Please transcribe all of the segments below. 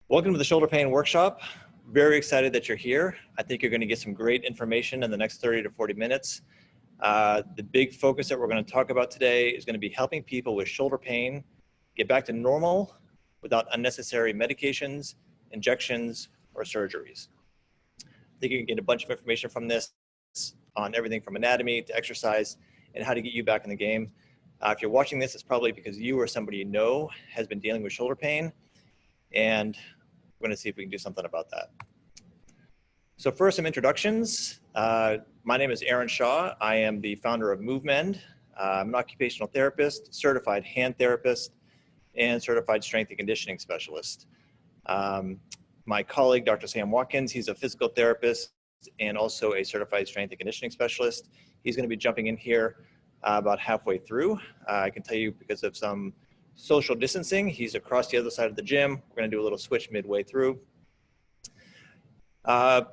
Welcome to the shoulder pain workshop. Very excited that you're here. I think you're going to get some great information in the next 30 to 40 minutes. The big focus that we're going to talk about today is going to be helping people with shoulder pain get back to normal without unnecessary medications, injections, or surgeries. I think you can get a bunch of information from this on everything from anatomy to exercise and how to get you back in the game. If you're watching this, it's probably because you or somebody you know has been dealing with shoulder pain, and we're going to see if we can do something about that. So first, some introductions. My name is Aaron Shaw. I am the founder of MoveMend. I'm an occupational therapist, certified hand therapist, and certified strength and conditioning specialist. My colleague, Dr. Sam Watkins, he's a physical therapist and also a certified strength and conditioning specialist. He's going to be jumping in here about halfway through. I can tell you because of some social distancing, he's across the other side of the gym. We're going to do a little switch midway through. I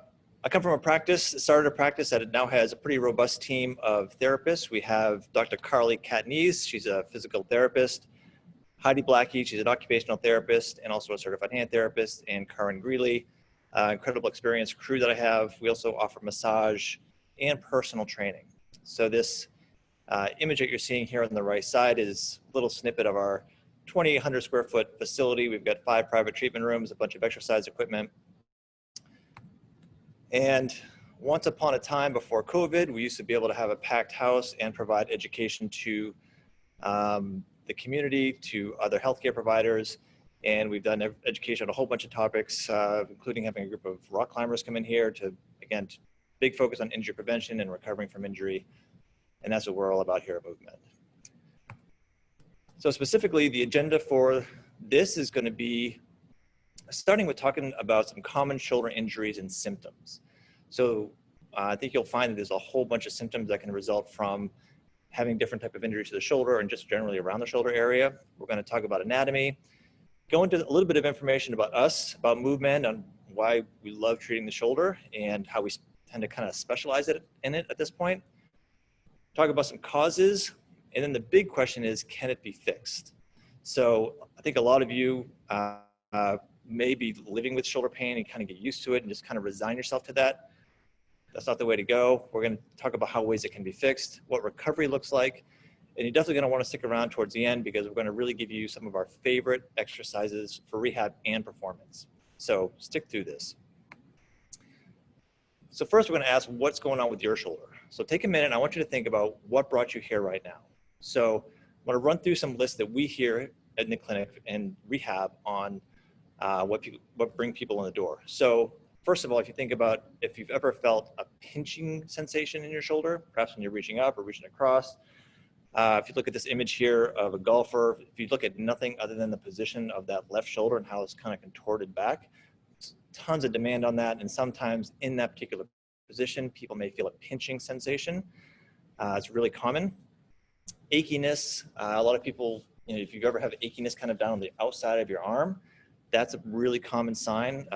come from started a practice that now has a pretty robust team of therapists. We have Dr. Carly Katniss, she's a physical therapist. Heidi Blackie, she's an occupational therapist and also a certified hand therapist. And Karen Greeley, incredible experienced crew that I have. We also offer massage and personal training. So this image that you're seeing here on the right side is a little snippet of our 2,800 square foot facility. We've got 5 private treatment rooms, a bunch of exercise equipment. And once upon a time before COVID, we used to be able to have a packed house and provide education to the community, to other healthcare providers. And we've done education on a whole bunch of topics, including having a group of rock climbers come in here to, again, big focus on injury prevention and recovering from injury. And that's what we're all about here at MoveMend. So specifically, the agenda for this is going to be starting with talking about some common shoulder injuries and symptoms. So I think you'll find that there's a whole bunch of symptoms that can result from having different type of injuries to the shoulder and just generally around the shoulder area. We're going to talk about anatomy, go into a little bit of information about us, about MoveMend, on why we love treating the shoulder and how we tend to kind of specialize in it at this point. Talk about some causes, and then the big question is, can it be fixed? So I think a lot of you may be living with shoulder pain and kind of get used to it and just kind of resign yourself to that. That's not the way to go. We're going to talk about how ways it can be fixed, what recovery looks like, and you're definitely going to want to stick around towards the end because we're going to really give you some of our favorite exercises for rehab and performance. So stick through this. So first, we're going to ask what's going on with your shoulder. So take a minute, and I want you to think about what brought you here right now. So I'm going to run through some lists that we hear in the clinic and rehab on what bring people in the door. So first of all, if you think about if you've ever felt a pinching sensation in your shoulder, perhaps when you're reaching up or reaching across. If you look at this image here of a golfer, if you look at nothing other than the position of that left shoulder and how it's kind of contorted back, tons of demand on that. And sometimes in that particular position, people may feel a pinching sensation. It's really common. Achiness, a lot of people, if you ever have achiness kind of down on the outside of your arm, that's a really common sign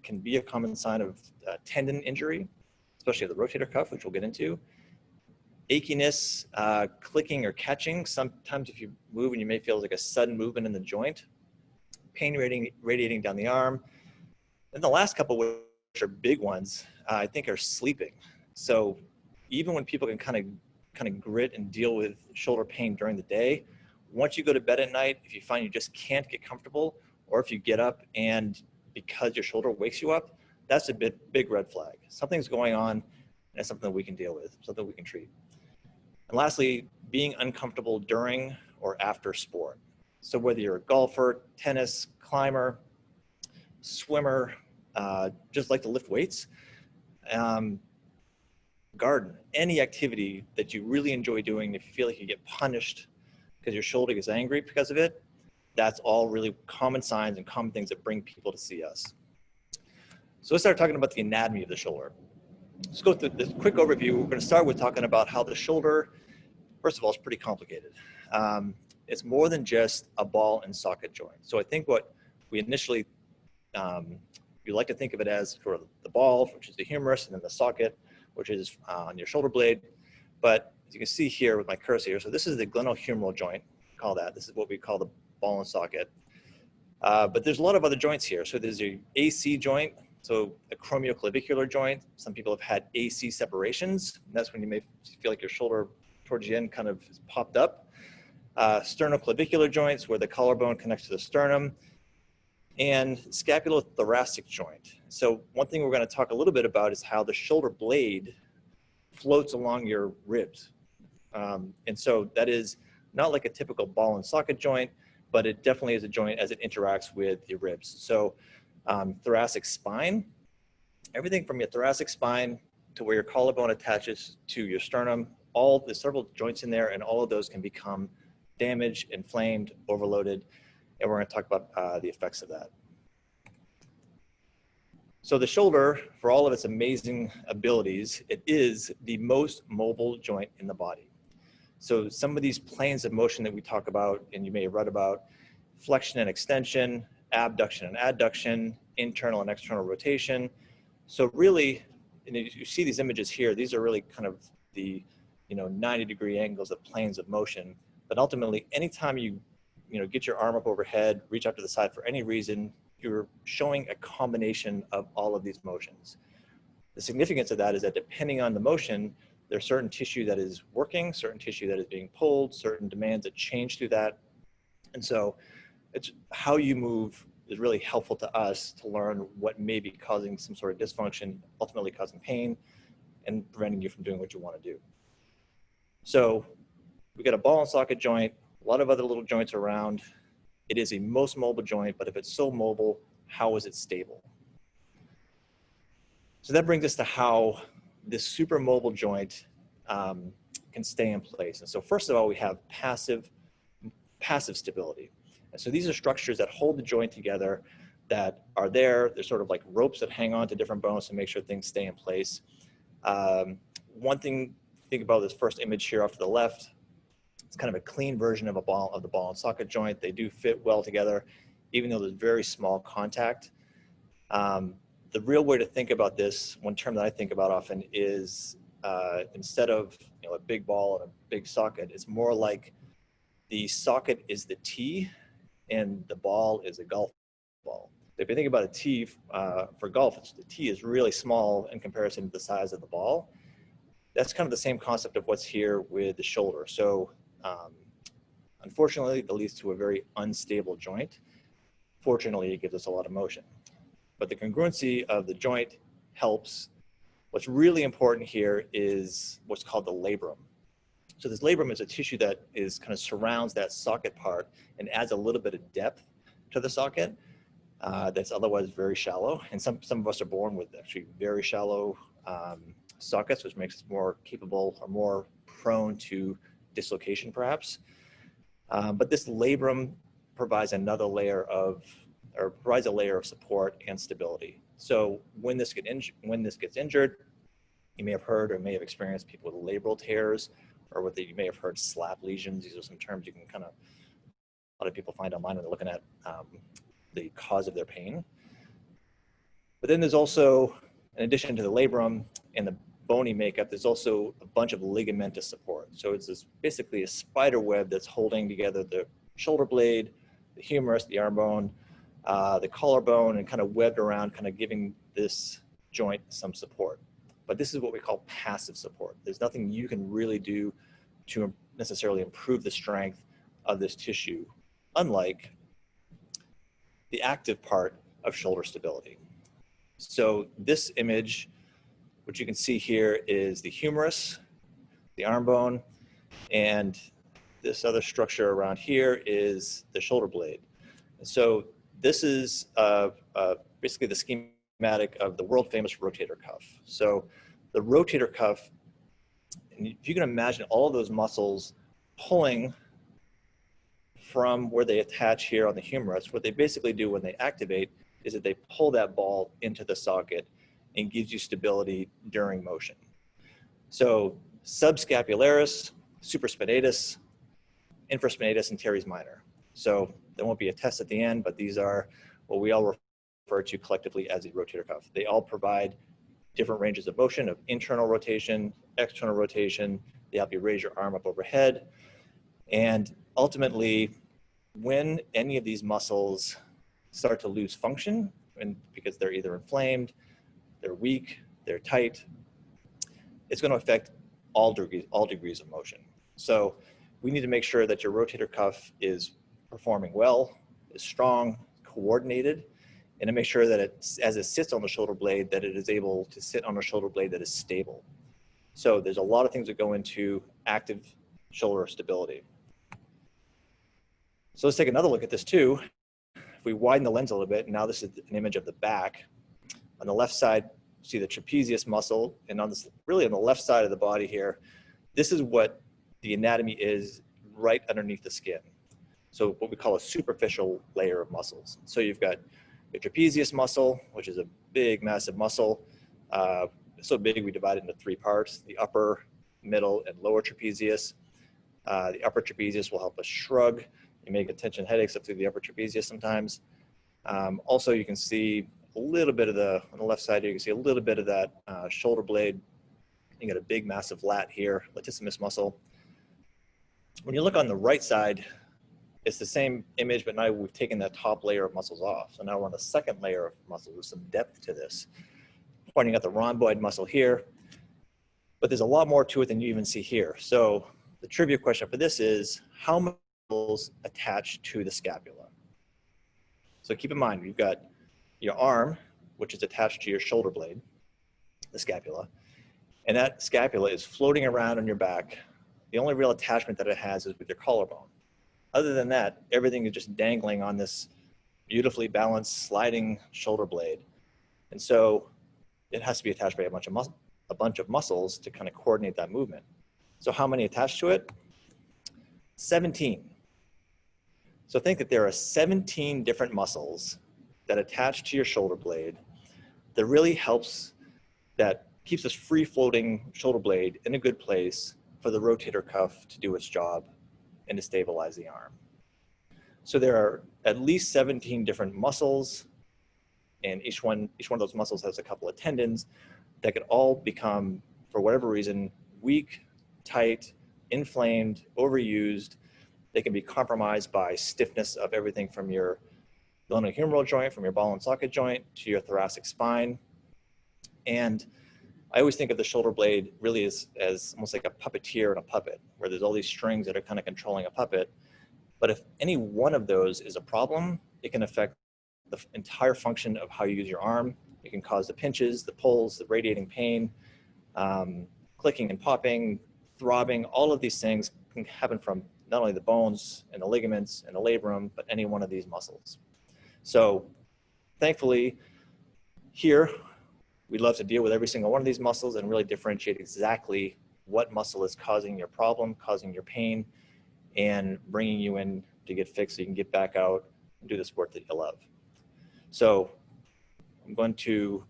can be a common sign of tendon injury, especially the rotator cuff, which we'll get into. Achiness, clicking or catching. Sometimes if you move and you may feel like a sudden movement in the joint. Pain radiating down the arm. And the last couple, which are big ones, I think are sleeping. So even when people can kind of grit and deal with shoulder pain during the day, once you go to bed at night, if you find you just can't get comfortable, or if you get up and because your shoulder wakes you up, that's a big red flag. Something's going on, and it's something that we can deal with, something we can treat. And lastly, being uncomfortable during or after sport. So whether you're a golfer, tennis, climber, swimmer, just like to lift weights, garden, any activity that you really enjoy doing, if you feel like you get punished because your shoulder gets angry because of it, that's all really common signs and common things that bring people to see us. So let's start talking about the anatomy of the shoulder. Let's go through this quick overview. We're going to start with talking about how the shoulder, first of all, is pretty complicated. It's more than just a ball and socket joint. So I think what we initially, you like to think of it as sort of the ball, which is the humerus, and then the socket, which is on your shoulder blade. But as you can see here with my cursor here, so this is the glenohumeral joint, call that. This is what we call the ball and socket. But there's a lot of other joints here. So there's a AC joint, so a acromioclavicular joint. Some people have had AC separations. And that's when you may feel like your shoulder towards the end kind of popped up. Sternoclavicular joints, where the collarbone connects to the sternum, and scapulothoracic joint. So one thing we're going to talk a little bit about is how the shoulder blade floats along your ribs. And so that is not like a typical ball and socket joint, but it definitely is a joint as it interacts with your ribs. So thoracic spine, everything from your thoracic spine to where your collarbone attaches to your sternum, there's several joints in there, and all of those can become damaged, inflamed, overloaded, and we're going to talk about the effects of that. So the shoulder, for all of its amazing abilities, it is the most mobile joint in the body. So some of these planes of motion that we talk about, and you may have read about, flexion and extension, abduction and adduction, internal and external rotation. So really, and you see these images here, these are really kind of the 90-degree angles of planes of motion. But ultimately, anytime you get your arm up overhead, reach out to the side for any reason, you're showing a combination of all of these motions. The significance of that is that depending on the motion, there's certain tissue that is working, certain tissue that is being pulled, certain demands that change through that. And so it's how you move is really helpful to us to learn what may be causing some sort of dysfunction, ultimately causing pain and preventing you from doing what you want to do. So we got a ball and socket joint, a lot of other little joints around. It is a most mobile joint, but if it's so mobile, how is it stable? So that brings us to how this super mobile joint can stay in place. And so first of all, we have passive stability. And so these are structures that hold the joint together that are there. They're sort of like ropes that hang on to different bones to make sure things stay in place. One thing, think about this first image here off to the left. It's kind of a clean version of the ball and socket joint. They do fit well together, even though there's very small contact. The real way to think about this, one term that I think about often is instead of a big ball and a big socket, it's more like the socket is the tee and the ball is a golf ball. If you think about a tee for golf, the tee is really small in comparison to the size of the ball. That's kind of the same concept of what's here with the shoulder. So unfortunately, that leads to a very unstable joint. Fortunately, it gives us a lot of motion. But the congruency of the joint helps. What's really important here is what's called the labrum. So this labrum is a tissue that is kind of surrounds that socket part and adds a little bit of depth to the socket that's otherwise very shallow. And some of us are born with actually very shallow sockets, which makes us more capable or more prone to dislocation perhaps. But this labrum provides another layer of, or provides a layer of support and stability. So when this gets injured, you may have heard or may have experienced people with labral tears, or what you may have heard slap lesions. These are some terms you can kind of, a lot of people find online when they're looking at the cause of their pain. But then there's also, in addition to the labrum and the bony makeup, there's also a bunch of ligamentous support. So it's basically a spider web that's holding together the shoulder blade, the humerus, the arm bone, the collarbone, and kind of webbed around, kind of giving this joint some support. But this is what we call passive support. There's nothing you can really do to necessarily improve the strength of this tissue, unlike the active part of shoulder stability. So this image, what you can see here is the humerus, the arm bone, and this other structure around here is the shoulder blade. And so this is basically the schematic of the world famous rotator cuff. So the rotator cuff, and if you can imagine all of those muscles pulling from where they attach here on the humerus, what they basically do when they activate is that they pull that ball into the socket and gives you stability during motion. So subscapularis, supraspinatus, infraspinatus, and teres minor. So there won't be a test at the end, but these are what we all refer to collectively as the rotator cuff. They all provide different ranges of motion of internal rotation, external rotation. They help you raise your arm up overhead. And ultimately, when any of these muscles start to lose function, and because they're either inflamed, they're weak, they're tight, it's going to affect all degrees of motion. So we need to make sure that your rotator cuff is performing well, is strong, coordinated, and to make sure that as it sits on the shoulder blade, that it is able to sit on a shoulder blade that is stable. So there's a lot of things that go into active shoulder stability. So let's take another look at this too. If we widen the lens a little bit, now this is an image of the back. On the left side, you see the trapezius muscle, and on this, really on the left side of the body here, this is what the anatomy is right underneath the skin. So what we call a superficial layer of muscles. So you've got your trapezius muscle, which is a big, massive muscle. So big we divide it into 3 parts: the upper, middle, and lower trapezius. The upper trapezius will help us shrug. You may get tension headaches up through the upper trapezius sometimes. Also, you can see a little bit of on the left side here, you can see a little bit of that shoulder blade. You got a big, massive lat here, latissimus muscle. When you look on the right side, it's the same image, but now we've taken that top layer of muscles off. So now we're on the second layer of muscles with some depth to this. Pointing at the rhomboid muscle here, but there's a lot more to it than you even see here. So the trivia question for this is, how many muscles attach to the scapula? So keep in mind, you've got your arm, which is attached to your shoulder blade, the scapula, and that scapula is floating around on your back. The only real attachment that it has is with your collarbone. Other than that, everything is just dangling on this beautifully balanced sliding shoulder blade. And so it has to be attached by a bunch of muscles to kind of coordinate that movement. So how many attached to it? 17. So think that there are 17 different muscles that attach to your shoulder blade that really helps, that keeps this free-floating shoulder blade in a good place for the rotator cuff to do its job and to stabilize the arm. So there are at least 17 different muscles, and each one of those muscles has a couple of tendons that could all become, for whatever reason, weak, tight, inflamed, overused. They can be compromised by stiffness of everything from your glenohumeral joint, from your ball and socket joint, to your thoracic spine. And I always think of the shoulder blade really as almost like a puppeteer and a puppet, where there's all these strings that are kind of controlling a puppet. But if any one of those is a problem, it can affect the entire function of how you use your arm. It can cause the pinches, the pulls, the radiating pain, clicking and popping, throbbing. All of these things can happen from not only the bones and the ligaments and the labrum, but any one of these muscles. So thankfully, here, we'd love to deal with every single one of these muscles and really differentiate exactly what muscle is causing your problem, causing your pain, and bringing you in to get fixed so you can get back out and do the sport that you love. So I'm going to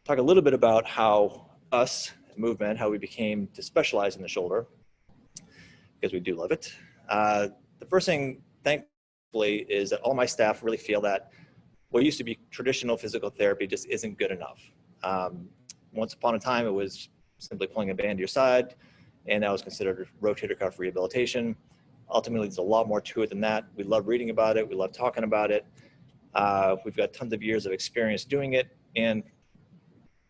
talk a little bit about how us at MoveMend, how we became to specialize in the shoulder, because we do love it. The first thing, thankfully, is that all my staff really feel that what used to be traditional physical therapy just isn't good enough. Once upon a time, it was simply pulling a band to your side, and that was considered rotator cuff rehabilitation. Ultimately, there's a lot more to it than that. We love reading about it. We love talking about it. We've got tons of years of experience doing it, and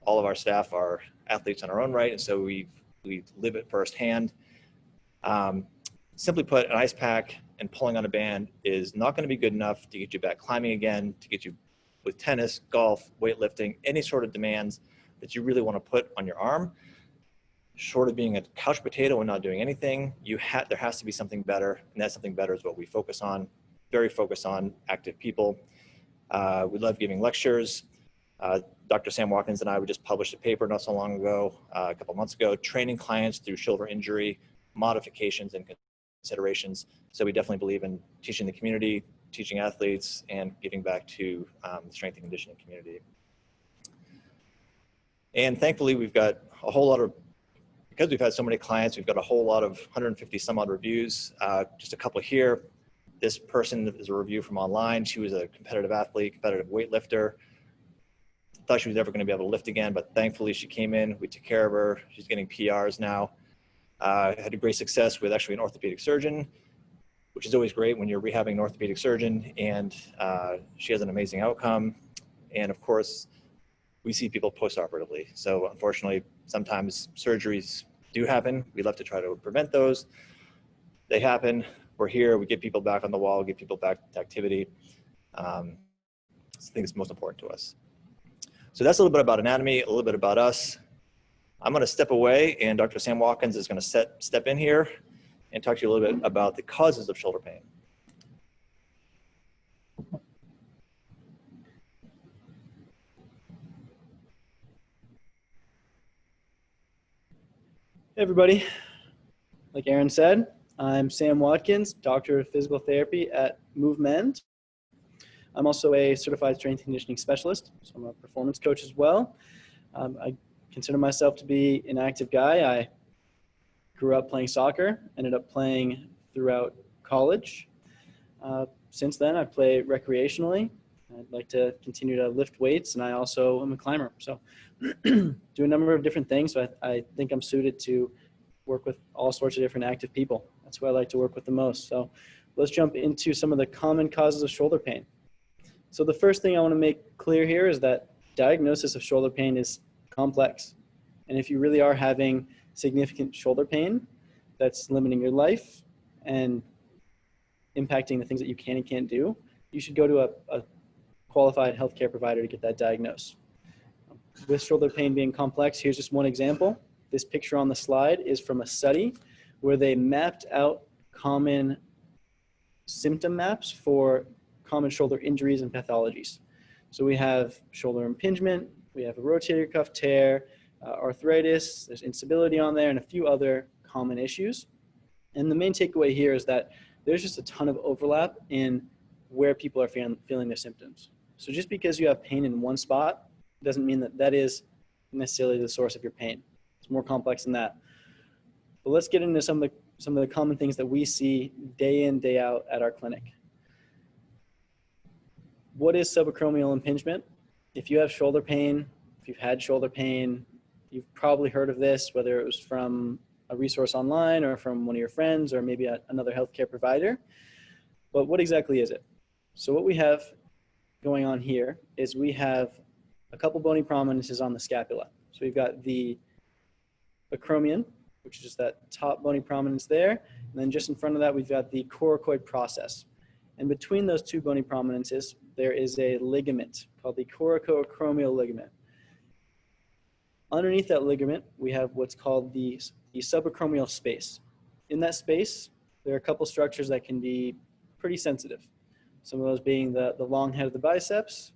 all of our staff are athletes in our own right, and so we live it firsthand. Simply put, an ice pack and pulling on a band is not going to be good enough to get you back climbing again, to get you with tennis, golf, weightlifting, any sort of demands that you really want to put on your arm. Short of being a couch potato and not doing anything, there has to be something better, and that something better is what we focus on, very focused on active people. We love giving lectures. Dr. Sam Watkins and I, we just published a paper not so long ago, a couple months ago, training clients through shoulder injury, modifications and considerations. So we definitely believe in teaching the community, teaching athletes, and giving back to the strength and conditioning community. And thankfully, we've got a whole lot of, because we've had so many clients, we've got a whole lot of 150 some odd reviews. Just a couple here. This person is a review from online. She was a competitive athlete, competitive weightlifter. Thought she was never going to be able to lift again, but thankfully she came in. We took care of her. She's getting PRs now. Had a great success with actually an orthopedic surgeon. which is always great when you're rehabbing an orthopedic surgeon and she has an amazing outcome. And of course, we see people post-operatively. So unfortunately, sometimes surgeries do happen. We love to try to prevent those. They happen. We're here. We get people back on the wall, get people back to activity. I think it's most important to us. So that's a little bit about anatomy, a little bit about us. I'm going to step away, and Dr. Sam Watkins is going to step in here and talk to you a little bit about the causes of shoulder pain. Hey everybody, like Aaron said, I'm Sam Watkins, Doctor of Physical Therapy at MoveMend. I'm also a certified strength and conditioning specialist, so I'm a performance coach as well. I consider myself to be an active guy. I grew up playing soccer, ended up playing throughout college. Since then, I play recreationally. I'd like to continue to lift weights, and I also am a climber. So do a number of different things. So I think I'm suited to work with all sorts of different active people. That's who I like to work with the most. So let's jump into some of the common causes of shoulder pain. So the first thing I want to make clear here is that diagnosis of shoulder pain is complex. And if you really are having significant shoulder pain that's limiting your life and impacting the things that you can and can't do, you should go to a qualified healthcare provider to get that diagnosed. With shoulder pain being complex, here's just one example. This picture on the slide is from a study where they mapped out common symptom maps for common shoulder injuries and pathologies. So we have shoulder impingement, we have a rotator cuff tear, arthritis, there's instability on there, and a few other common issues. And the main takeaway here is that there's just a ton of overlap in where people are feeling their symptoms. So just because you have pain in one spot doesn't mean that that is necessarily the source of your pain. It's more complex than that. But let's get into some of the common things that we see day in, day out at our clinic. What is subacromial impingement? If you have shoulder pain, if you've had shoulder pain, you've probably heard of this, whether it was from a resource online or from one of your friends or maybe another healthcare provider. But what exactly is it? So what we have going on here is we have a couple bony prominences on the scapula. So we've got the acromion, which is just that top bony prominence there. And then just in front of that, we've got the coracoid process. And between those two bony prominences, there is a ligament called the coracoacromial ligament. Underneath that ligament, we have what's called the subacromial space. In that space, there are a couple structures that can be pretty sensitive. Some of those being the long head of the biceps,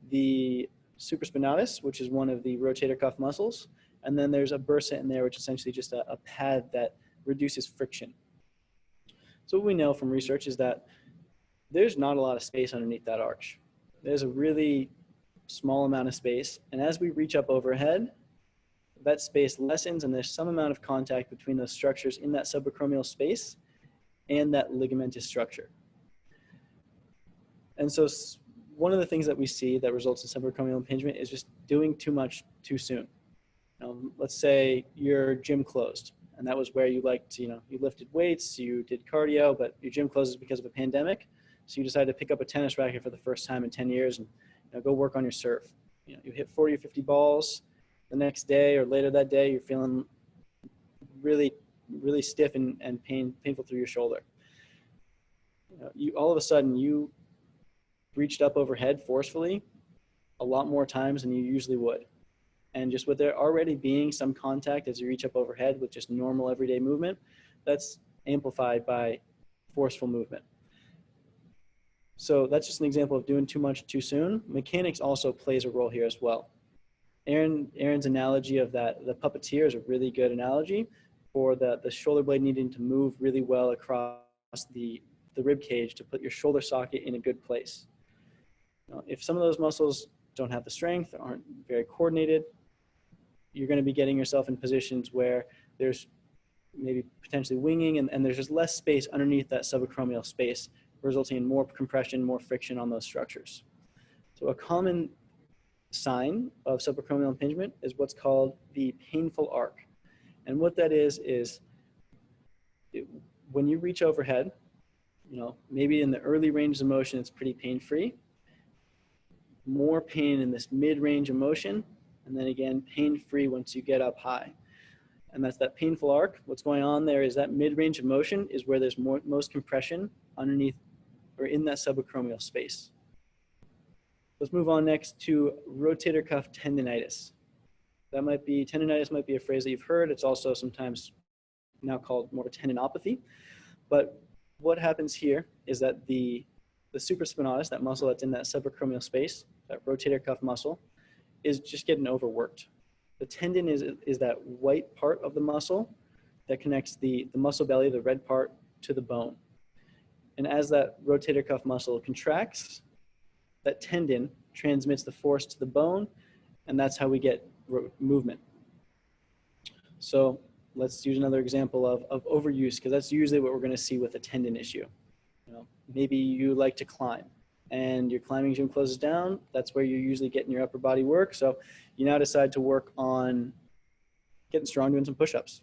the supraspinatus, which is one of the rotator cuff muscles, and then there's a bursa in there, which is essentially just a pad that reduces friction. So what we know from research is that there's not a lot of space underneath that arch. There's a really small amount of space, and as we reach up overhead, that space lessens and there's some amount of contact between those structures in that subacromial space and that ligamentous structure. And so one of the things that we see that results in subacromial impingement is just doing too much too soon. Let's say your gym closed and that was where you liked to, you lifted weights, you did cardio, but your gym closes because of a pandemic. So you decided to pick up a tennis racket for the first time in 10 years and go work on your serve. You hit 40 or 50 balls. The next day or later that day, you're feeling really, really stiff and painful through your shoulder. All of a sudden, you reached up overhead forcefully a lot more times than you usually would. And just with there already being some contact as you reach up overhead with just normal everyday movement, that's amplified by forceful movement. So that's just an example of doing too much too soon. Mechanics also plays a role here as well. Aaron's analogy of that, the puppeteer, is a really good analogy for the shoulder blade needing to move really well across the rib cage to put your shoulder socket in a good place. If some of those muscles don't have the strength, aren't very coordinated, you're going to be getting yourself in positions where there's maybe potentially winging and there's just less space underneath that subacromial space, resulting in more compression, more friction on those structures. So a common sign of subacromial impingement is what's called the painful arc. And what that is when you reach overhead, maybe in the early range of motion, it's pretty pain-free. More pain in this mid-range of motion, and then again, pain-free once you get up high. And that's that painful arc. What's going on there is that mid-range of motion is where there's most compression underneath or in that subacromial space. Let's move on next to rotator cuff tendinitis. Tendinitis might be a phrase that you've heard. It's also sometimes now called more of a tendinopathy. But what happens here is that the supraspinatus, that muscle that's in that subacromial space, that rotator cuff muscle, is just getting overworked. The tendon is that white part of the muscle that connects the muscle belly, the red part, to the bone. And as that rotator cuff muscle contracts, that tendon transmits the force to the bone, and that's how we get movement. So let's use another example of overuse, because that's usually what we're going to see with a tendon issue. Maybe you like to climb, and your climbing gym closes down. That's where you're usually getting your upper body work. So you now decide to work on getting strong, doing some push-ups.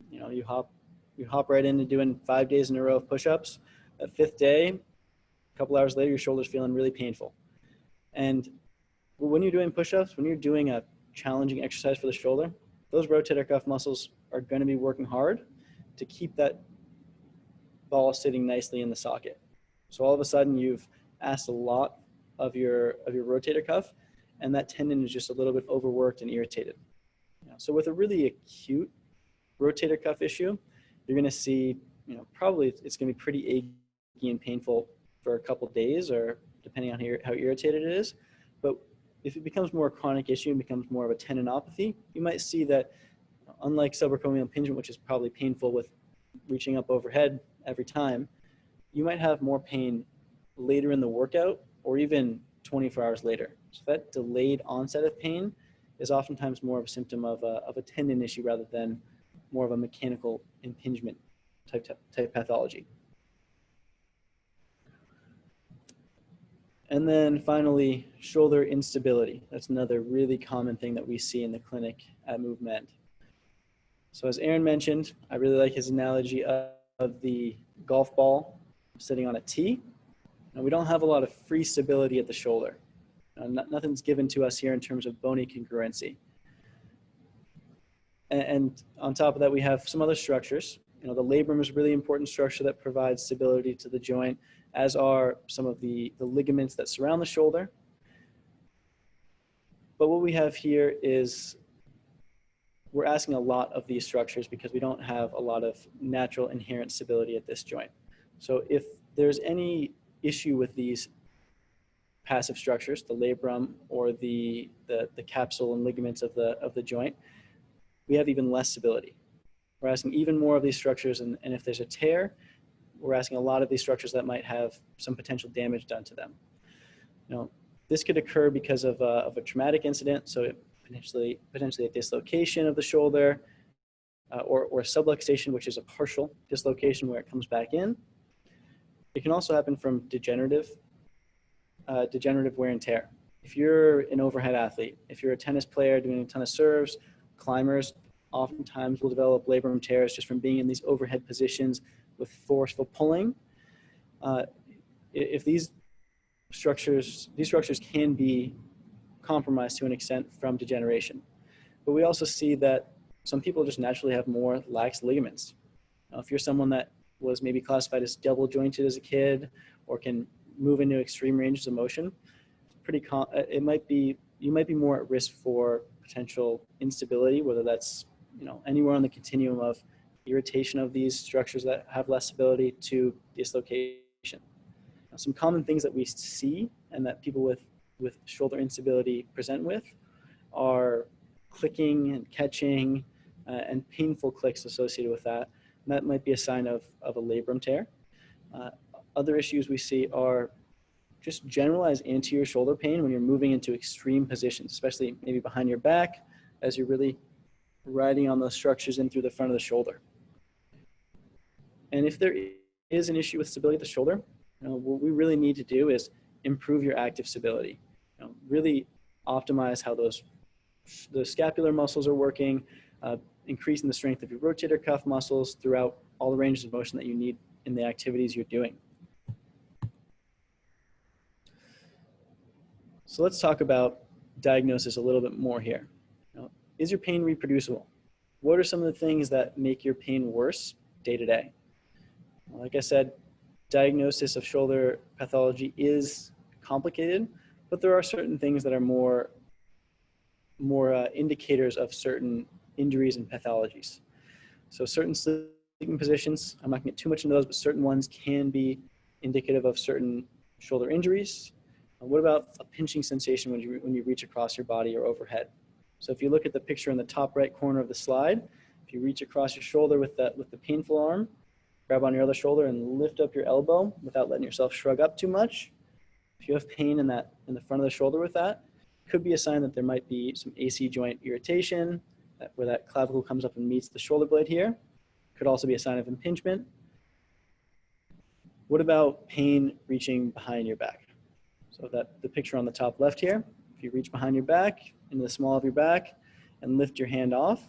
You hop right into doing 5 days in a row of push-ups. That 5th day, a couple hours later, your shoulder's feeling really painful. And when you're doing push-ups, when you're doing a challenging exercise for the shoulder, those rotator cuff muscles are going to be working hard to keep that ball sitting nicely in the socket. So all of a sudden, you've asked a lot of your rotator cuff, and that tendon is just a little bit overworked and irritated. So with a really acute rotator cuff issue, you're going to see, probably it's going to be pretty achy and painful for a couple days, or depending on how irritated it is. But if it becomes more a chronic issue and becomes more of a tendinopathy, you might see that, unlike subacromial impingement, which is probably painful with reaching up overhead every time, you might have more pain later in the workout or even 24 hours later. So that delayed onset of pain is oftentimes more of a symptom of a tendon issue rather than more of a mechanical impingement type pathology. And then finally, shoulder instability. That's another really common thing that we see in the clinic at MoveMend. So as Aaron mentioned, I really like his analogy of the golf ball sitting on a tee. Now, we don't have a lot of free stability at the shoulder. Nothing's given to us here in terms of bony congruency. And on top of that, we have some other structures. The labrum is a really important structure that provides stability to the joint, as are some of the ligaments that surround the shoulder. But what we have here is we're asking a lot of these structures because we don't have a lot of natural inherent stability at this joint. So if there's any issue with these passive structures, the labrum or the capsule and ligaments of the joint, we have even less stability. We're asking even more of these structures, and if there's a tear, we're asking a lot of these structures that might have some potential damage done to them. This could occur because of a traumatic incident, so potentially a dislocation of the shoulder, or subluxation, which is a partial dislocation where it comes back in. It can also happen from degenerative wear and tear. If you're an overhead athlete, if you're a tennis player doing a ton of serves, climbers oftentimes will develop labrum tears just from being in these overhead positions with forceful pulling. If these structures can be compromised to an extent from degeneration. But we also see that some people just naturally have more lax ligaments. Now, if you're someone that was maybe classified as double jointed as a kid or can move into extreme ranges of motion, you might be more at risk for potential instability, whether that's anywhere on the continuum of irritation of these structures that have less stability to dislocation. Now, some common things that we see and that people with shoulder instability present with are clicking and catching and painful clicks associated with that. And that might be a sign of a labrum tear. Other issues we see are just generalized anterior shoulder pain when you're moving into extreme positions, especially maybe behind your back as you're really riding on those structures in through the front of the shoulder. And if there is an issue with stability of the shoulder, what we really need to do is improve your active stability. Really optimize how the scapular muscles are working, increasing the strength of your rotator cuff muscles throughout all the ranges of motion that you need in the activities you're doing. So let's talk about diagnosis a little bit more here. Is your pain reproducible? What are some of the things that make your pain worse day to day? Like I said, diagnosis of shoulder pathology is complicated, but there are certain things that are more indicators of certain injuries and pathologies. So certain sleeping positions, I'm not going to get too much into those, but certain ones can be indicative of certain shoulder injuries. What about a pinching sensation when you reach across your body or overhead? So if you look at the picture in the top right corner of the slide, if you reach across your shoulder with the painful arm, grab on your other shoulder and lift up your elbow without letting yourself shrug up too much. If you have pain in the front of the shoulder with that, could be a sign that there might be some AC joint irritation, where that clavicle comes up and meets the shoulder blade here. Could also be a sign of impingement. What about pain reaching behind your back? So that the picture on the top left here, if you reach behind your back, into the small of your back, and lift your hand off,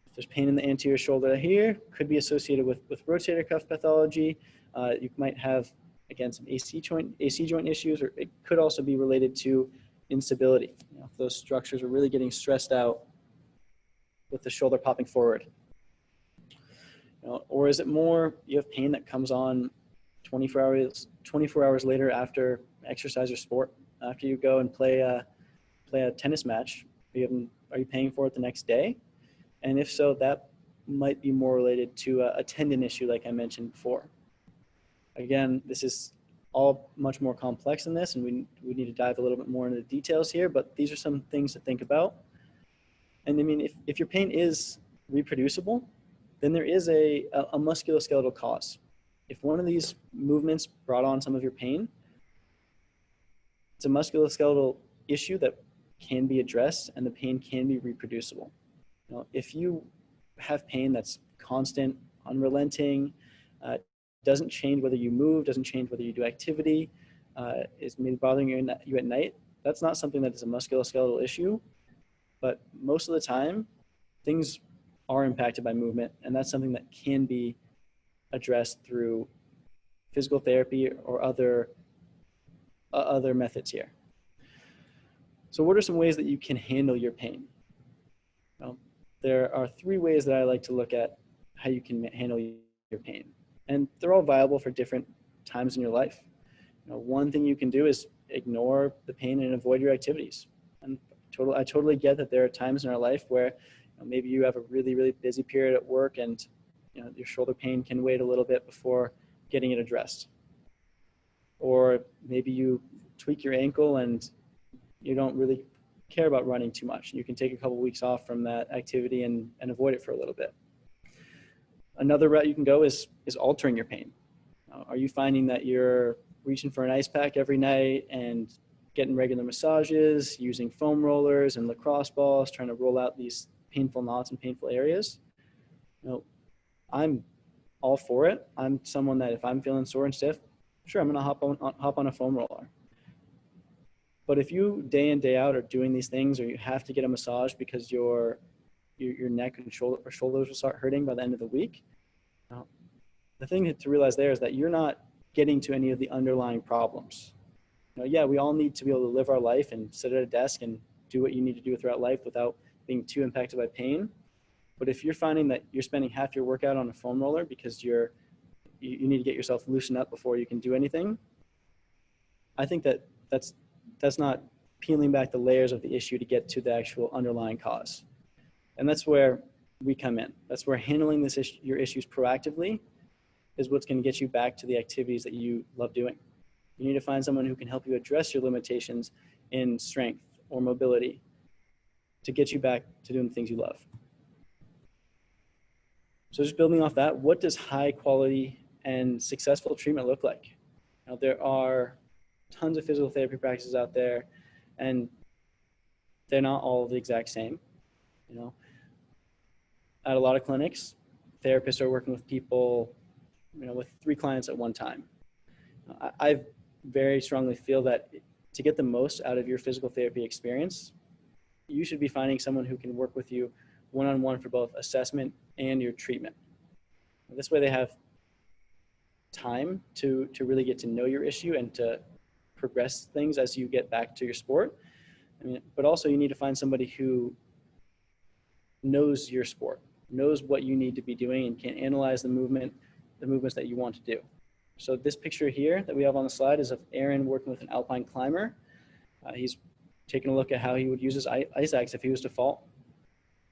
if there's pain in the anterior shoulder here, could be associated with rotator cuff pathology. You might have, again, some AC joint issues, or it could also be related to instability. If those structures are really getting stressed out with the shoulder popping forward. Or is it more you have pain that comes on 24 hours later after exercise or sport, after you go and play a tennis match? Are you paying for it the next day? And if so, that might be more related to a tendon issue like I mentioned before. Again, this is all much more complex than this, and we need to dive a little bit more into the details here, but these are some things to think about. And I mean, if your pain is reproducible, then there is a musculoskeletal cause. If one of these movements brought on some of your pain, it's a musculoskeletal issue that can be addressed, and the pain can be reproducible. If you have pain that's constant, unrelenting, doesn't change whether you move, doesn't change whether you do activity, is maybe bothering you at night, that's not something that is a musculoskeletal issue. But most of the time, things are impacted by movement, and that's something that can be addressed through physical therapy or other methods here. So what are some ways that you can handle your pain? Well, there are 3 ways that I like to look at how you can handle your pain. And they're all viable for different times in your life. One thing you can do is ignore the pain and avoid your activities. And I totally get that there are times in our life where maybe you have a really, really busy period at work, and your shoulder pain can wait a little bit before getting it addressed. Or maybe you tweak your ankle and you don't really care about running too much. You can take a couple weeks off from that activity and avoid it for a little bit. Another route you can go is altering your pain. Are you finding that you're reaching for an ice pack every night and getting regular massages, using foam rollers and lacrosse balls, trying to roll out these painful knots and painful areas? I'm all for it. I'm someone that if I'm feeling sore and stiff, sure, I'm going to hop on a foam roller. But if you day in, day out are doing these things, or you have to get a massage because your neck and shoulders will start hurting by the end of the week, the thing to realize there is that you're not getting to any of the underlying problems. Yeah, we all need to be able to live our life and sit at a desk and do what you need to do throughout life without being too impacted by pain. But if you're finding that you're spending half your workout on a foam roller because you need to get yourself loosened up before you can do anything, I think that's not peeling back the layers of the issue to get to the actual underlying cause. And that's where we come in. That's where handling your issues proactively is what's going to get you back to the activities that you love doing. You need to find someone who can help you address your limitations in strength or mobility to get you back to doing the things you love. So just building off that, what does high quality and successful treatment look like? Now, there are tons of physical therapy practices out there, and they're not all the exact same. At a lot of clinics, therapists are working with people, with 3 clients at one time. I very strongly feel that to get the most out of your physical therapy experience, you should be finding someone who can work with you one-on-one for both assessment and your treatment. This way they have time to really get to know your issue and to progress things as you get back to your sport. I mean, but also you need to find somebody who knows your sport, knows what you need to be doing, and can analyze the movements that you want to do. So this picture here that we have on the slide is of Aaron working with an alpine climber. He's taking a look at how he would use his ice axe if he was to fall.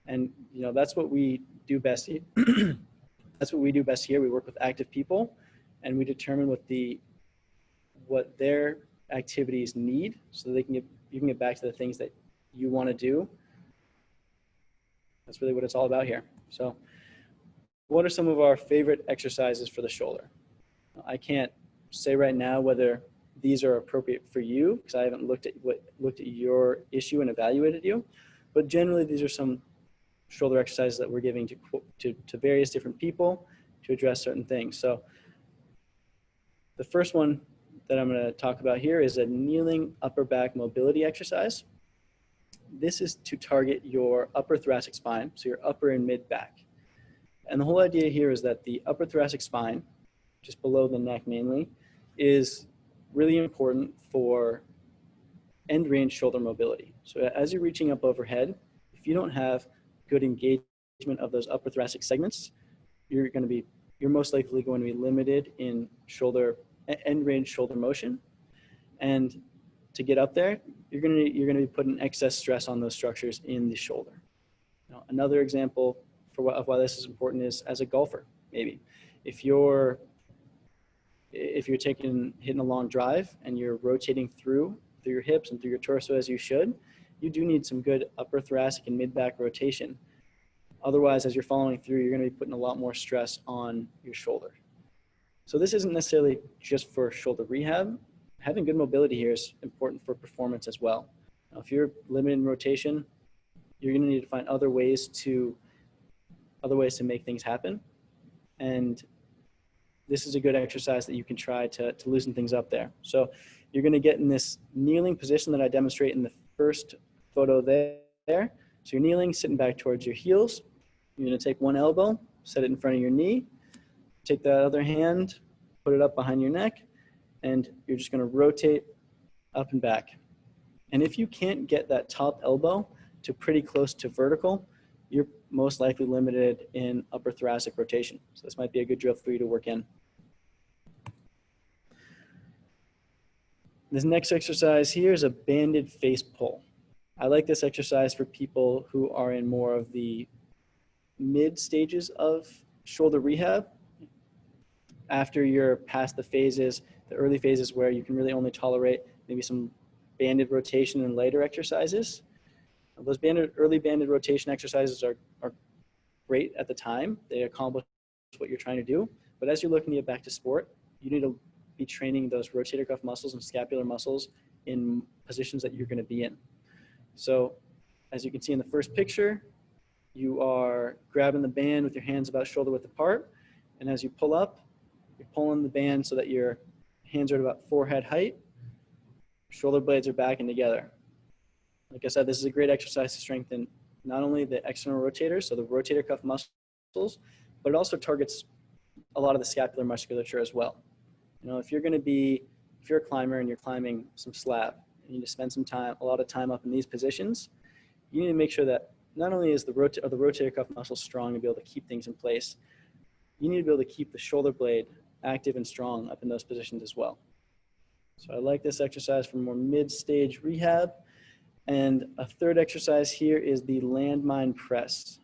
And you know, that's what we do best. That's what we do best here. We work with active people, and we determine what their activities need, so that you can get back to the things that you want to do. That's really what it's all about here. So what are some of our favorite exercises for the shoulder? I can't say right now whether these are appropriate for you, because I haven't looked at your issue and evaluated you, but generally these are some shoulder exercises that we're giving to various different people to address certain things. So the first one that I'm going to talk about here is a kneeling upper back mobility exercise. This is to target your upper thoracic spine, so your upper and mid back. And the whole idea here is that the upper thoracic spine, just below the neck mainly, is really important for end range shoulder mobility. So as you're reaching up overhead, if you don't have good engagement of those upper thoracic segments, you're most likely going to be limited in end range shoulder motion. And to get up there, you're going to be putting excess stress on those structures in the shoulder. Now, another example of why this is important is as a golfer, maybe. If you're hitting a long drive and you're rotating through your hips and through your torso as you should, you do need some good upper thoracic and mid-back rotation. Otherwise, as you're following through, you're going to be putting a lot more stress on your shoulder. So this isn't necessarily just for shoulder rehab. Having good mobility here is important for performance as well. Now, if you're limited in rotation, you're going to need to find other ways to make things happen. And this is a good exercise that you can try to loosen things up there. So you're going to get in this kneeling position that I demonstrate in the first photo there. So you're kneeling, sitting back towards your heels. You're going to take one elbow, set it in front of your knee. Take that other hand, put it up behind your neck, and you're just going to rotate up and back. And if you can't get that top elbow to pretty close to vertical, you're most likely limited in upper thoracic rotation. So this might be a good drill for you to work in. This next exercise here is a banded face pull. I like this exercise for people who are in more of the mid stages of shoulder rehab. After you're past the early phases where you can really only tolerate maybe some banded rotation and later exercises. Those early banded rotation exercises are great at the time. They accomplish what you're trying to do. But as you're looking to get back to sport, you need to be training those rotator cuff muscles and scapular muscles in positions that you're going to be in. So as you can see in the first picture, you are grabbing the band with your hands about shoulder width apart. And as you pull up, you're pulling the band so that your hands are at about forehead height. Shoulder blades are back and together. Like I said, this is a great exercise to strengthen not only the external rotators, so the rotator cuff muscles, but it also targets a lot of the scapular musculature as well. You know, if you're a climber and you're climbing some slab, you need to spend a lot of time up in these positions. You need to make sure that not only is the rotator cuff muscle strong and be able to keep things in place, you need to be able to keep the shoulder blade active and strong up in those positions as well. So I like this exercise for more mid-stage rehab. And a third exercise here is the landmine press.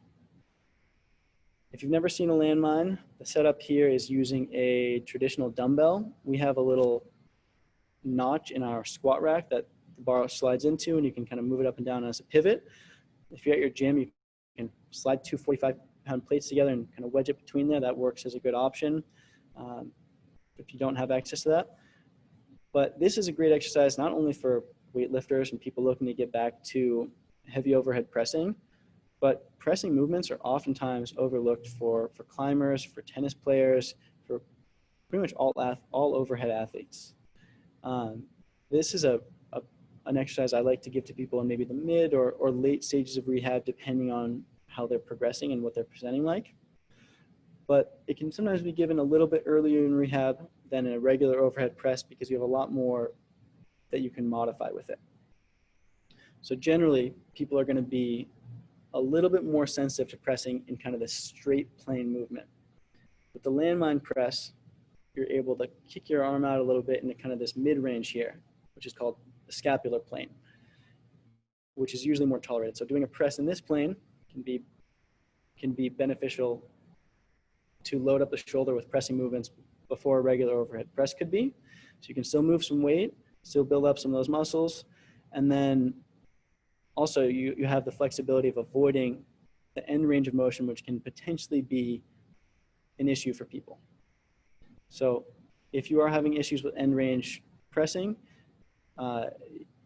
If you've never seen a landmine, the setup here is using a traditional dumbbell. We have a little notch in our squat rack that the bar slides into, and you can kind of move it up and down as a pivot. If you're at your gym, you can slide two 45-pound plates together and kind of wedge it between there. That works as a good option if you don't have access to that. But this is a great exercise not only for weightlifters and people looking to get back to heavy overhead pressing, but pressing movements are oftentimes overlooked for climbers, for tennis players, for pretty much all overhead athletes. This is an exercise I like to give to people in maybe the mid or late stages of rehab, depending on how they're progressing and what they're presenting like. But it can sometimes be given a little bit earlier in rehab than a regular overhead press because you have a lot more that you can modify with it. So generally, people are going to be a little bit more sensitive to pressing in kind of the straight plane movement. With the landmine press, you're able to kick your arm out a little bit into kind of this mid-range here, which is called the scapular plane, which is usually more tolerated. So doing a press in this plane can be beneficial to load up the shoulder with pressing movements before a regular overhead press could be. So you can still move some weight, still build up some of those muscles, and then also you have the flexibility of avoiding the end range of motion, which can potentially be an issue for people. So if you are having issues with end range pressing,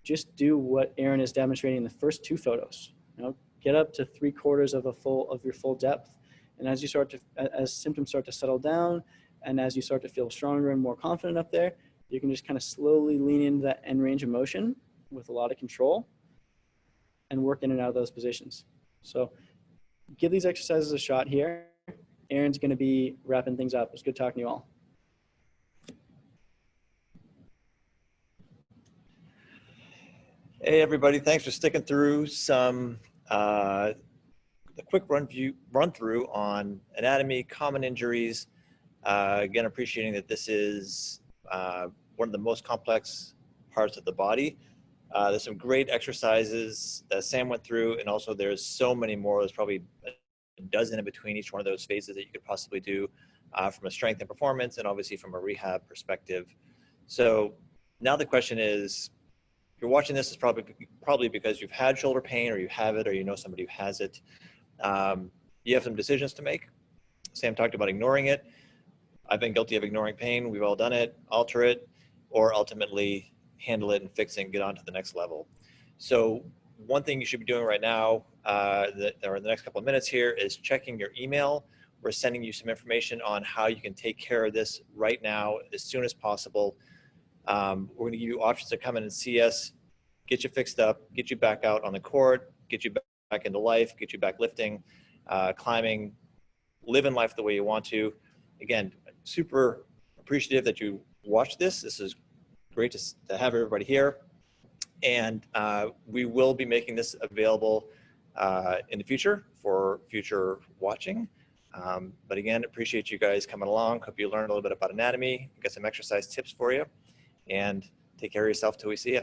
just do what Aaron is demonstrating in the first two photos. You know, get up to 3/4 of your full depth, and as symptoms start to settle down, and as you start to feel stronger and more confident up there, you can just kind of slowly lean into that end range of motion with a lot of control and work in and out of those positions. So give these exercises a shot here. Aaron's going to be wrapping things up. It was good talking to you all. Hey everybody, thanks for sticking through a quick run through on anatomy, common injuries. Again, appreciating that this is one of the most complex parts of the body. There's some great exercises that Sam went through, and also there's so many more. There's probably a dozen in between each one of those phases that you could possibly do from a strength and performance, and obviously from a rehab perspective. So now the question is, if you're watching this, is probably because you've had shoulder pain, or you have it, or you know somebody who has it. You have some decisions to make. Sam talked about ignoring it. I've been guilty of ignoring pain. We've all done it. Alter it, or ultimately handle it and fix it and get on to the next level. So one thing you should be doing right now, or in the next couple of minutes here, is checking your email. We're sending you some information on how you can take care of this right now as soon as possible. We're going to give you options to come in and see us, get you fixed up, get you back out on the court, get you back into life, get you back lifting, climbing, living life the way you want to. Again, super appreciative that you watched this. This is great to have everybody here. And we will be making this available in the future for future watching. But again, appreciate you guys coming along. Hope you learned a little bit about anatomy, got some exercise tips for you, and take care of yourself till we see you.